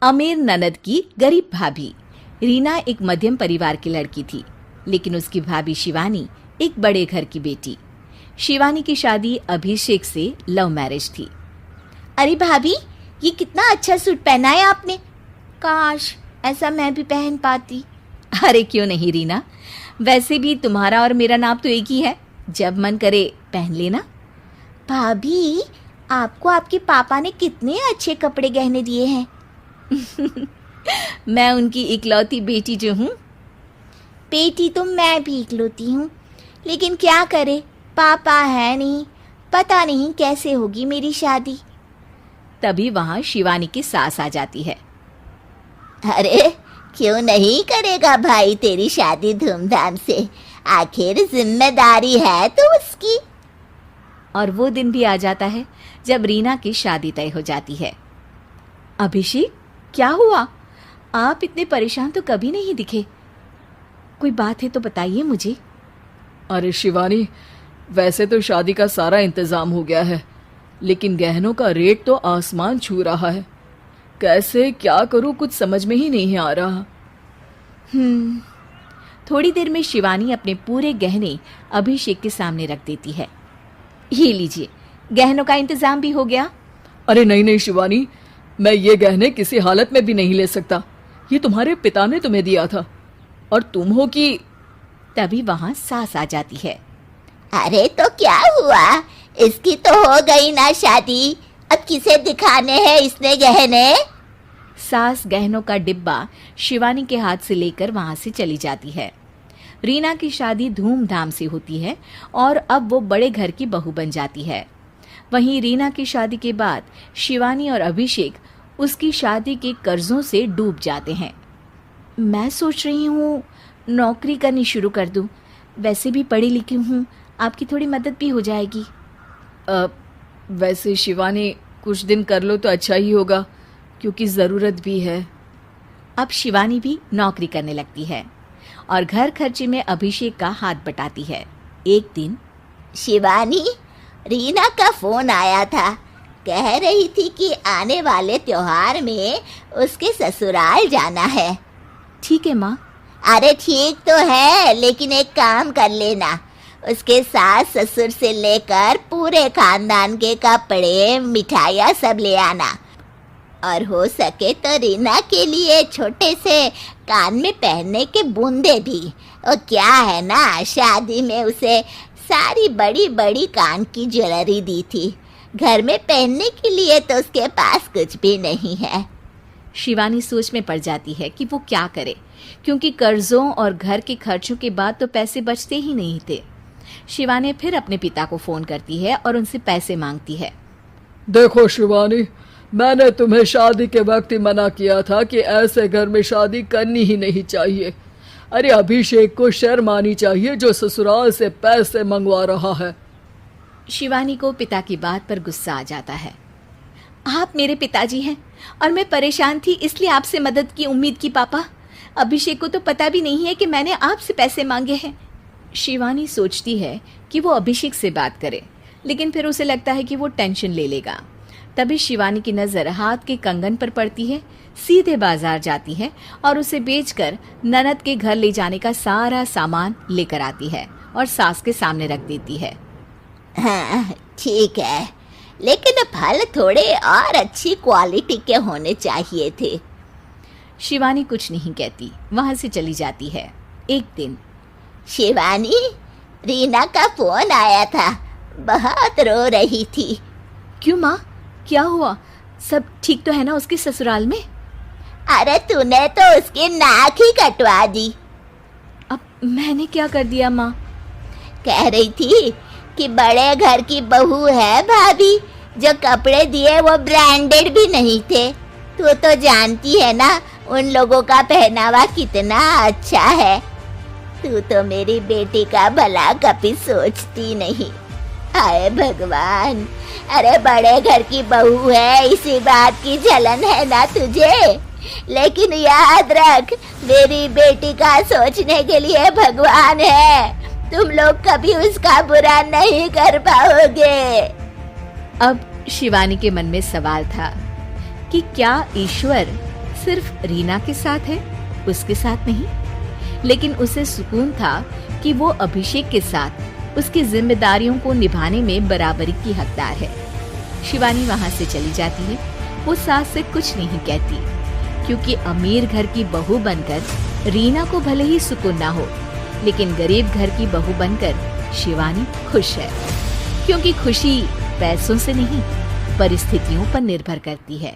अमीर ननद की गरीब भाभी। रीना एक मध्यम परिवार की लड़की थी, लेकिन उसकी भाभी शिवानी एक बड़े घर की बेटी। शिवानी की शादी अभिषेक से लव मैरिज थी। अरे भाभी, ये कितना अच्छा सूट पहना है आपने। काश ऐसा मैं भी पहन पाती। अरे क्यों नहीं रीना, वैसे भी तुम्हारा और मेरा नाम तो एक ही है, जब मन करे पहन लेना। भाभी, आपको आपके पापा ने कितने अच्छे कपड़े गहने दिए हैं। मैं उनकी इकलौती बेटी जो हूँ। बेटी तो मैं भी इकलौती हूँ, लेकिन क्या करे, पापा है नहीं, पता नहीं कैसे होगी मेरी शादी। तभी वहाँ शिवानी की सास आ जाती है। अरे क्यों नहीं करेगा भाई तेरी शादी धूमधाम से, आखिर जिम्मेदारी है तो उसकी। और वो दिन भी आ जाता है जब रीना की शादी तय हो जाती है। अभिषेक, क्या हुआ? आप इतने परेशान तो कभी नहीं दिखे, कोई बात है तो बताइए मुझे। अरे शिवानी, वैसे तो शादी का सारा इंतजाम हो गया है, लेकिन गहनों का रेट तो आसमान छू रहा है। कैसे क्या करूं, कुछ समझ में ही नहीं आ रहा। थोड़ी देर में शिवानी अपने पूरे गहने अभिषेक के सामने रख देती है। ये लीजिए, गहनों का इंतजाम भी हो गया। अरे नहीं नहीं शिवानी, मैं ये गहने किसी हालत में भी नहीं ले सकता। ये तुम्हारे पिता ने तुम्हें दिया था, और तुम हो कि। तभी वहां सास आ जाती है। अरे तो क्या हुआ, इसकी तो हो गई ना शादी, अब किसे दिखाने हैं इसने गहने। सास गहनों का डिब्बा शिवानी के हाथ से लेकर वहां से चली जाती है। रीना की शादी धूमधाम से होती है और अब वो बड़े घर की बहू बन जाती है। वहीं रीना की शादी के बाद शिवानी और अभिषेक उसकी शादी के कर्जों से डूब जाते हैं। मैं सोच रही हूँ नौकरी करनी शुरू कर दूँ, वैसे भी पढ़ी लिखी हूँ, आपकी थोड़ी मदद भी हो जाएगी। वैसे शिवानी, कुछ दिन कर लो तो अच्छा ही होगा, क्योंकि ज़रूरत भी है। अब शिवानी भी नौकरी करने लगती है और घर खर्चे में अभिषेक का हाथ बटाती है। एक दिन शिवानी, रीना का फोन आया था, कह रही थी कि आने वाले त्योहार में उसके ससुराल जाना है। ठीक है माँ। अरे ठीक तो है, लेकिन एक काम कर लेना, उसके सास ससुर से लेकर पूरे खानदान के कपड़े मिठाइयाँ सब ले आना, और हो सके तो रीना के लिए छोटे से कान में पहनने के बूंदे भी। और क्या है ना, शादी में उसे सारी बड़ी बड़ी कान की ज्वेलरी दी थी, घर में पहनने के लिए तो उसके पास कुछ भी नहीं है। शिवानी सोच में पड़ जाती है कि वो क्या करे, क्योंकि कर्जों और घर के खर्चों के बाद तो पैसे बचते ही नहीं थे। शिवानी फिर अपने पिता को फोन करती है और उनसे पैसे मांगती है। देखो शिवानी, मैंने तुम्हें शादी के वक्त ही मना किया था कि ऐसे घर में शादी करनी ही नहीं चाहिए। अरे अभिषेक को शर्म आनी चाहिए जो ससुराल से पैसे मंगवा रहा है। शिवानी को पिता की बात पर गुस्सा आ जाता है। आप मेरे पिताजी हैं और मैं परेशान थी इसलिए आपसे मदद की उम्मीद की पापा। अभिषेक को तो पता भी नहीं है कि मैंने आपसे पैसे मांगे हैं। शिवानी सोचती है कि वो अभिषेक से बात करे, लेकिन फिर उसे लगता है कि वो टेंशन ले लेगा। तभी शिवानी की नज़र हाथ के कंगन पर पड़ती है। सीधे बाजार जाती है और उसे बेचकर ननद के घर ले जाने का सारा सामान लेकर आती है और सास के सामने रख देती है। हाँ ठीक है, लेकिन फल थोड़े और अच्छी क्वालिटी के होने चाहिए थे। शिवानी कुछ नहीं कहती, वहां से चली जाती है। एक दिन शिवानी, रीना का फोन आया था, बहुत रो रही थी। क्यों माँ, क्या हुआ? सब ठीक तो है ना उसके ससुराल में? अरे तूने तो उसकी नाक ही कटवा दी। अब मैंने क्या कर दिया माँ? कह रही थी कि बड़े घर की बहू है भाभी, जो कपड़े दिए वो ब्रांडेड भी नहीं थे। तू तो जानती है ना उन लोगों का पहनावा कितना अच्छा है। तू तो मेरी बेटी का भला कभी सोचती नहीं। हाय भगवान, अरे बड़े घर की बहू है, इसी बात की जलन है ना तुझे, लेकिन याद रख मेरी बेटी का सोचने के लिए भगवान है, तुम लोग कभी उसका बुरा नहीं कर पाओगे। अब शिवानी के मन में सवाल था कि क्या ईश्वर सिर्फ रीना के साथ है, उसके साथ नहीं। लेकिन उसे सुकून था कि वो अभिषेक के साथ उसकी जिम्मेदारियों को निभाने में बराबरी की हकदार है। शिवानी वहां से चली जाती है। वो सास से कुछ नहीं कहती, क्योंकि अमीर घर की बहू बनकर रीना को भले ही सुकून ना हो, लेकिन गरीब घर की बहू बनकर शिवानी खुश है, क्योंकि खुशी पैसों से नहीं परिस्थितियों पर निर्भर करती है।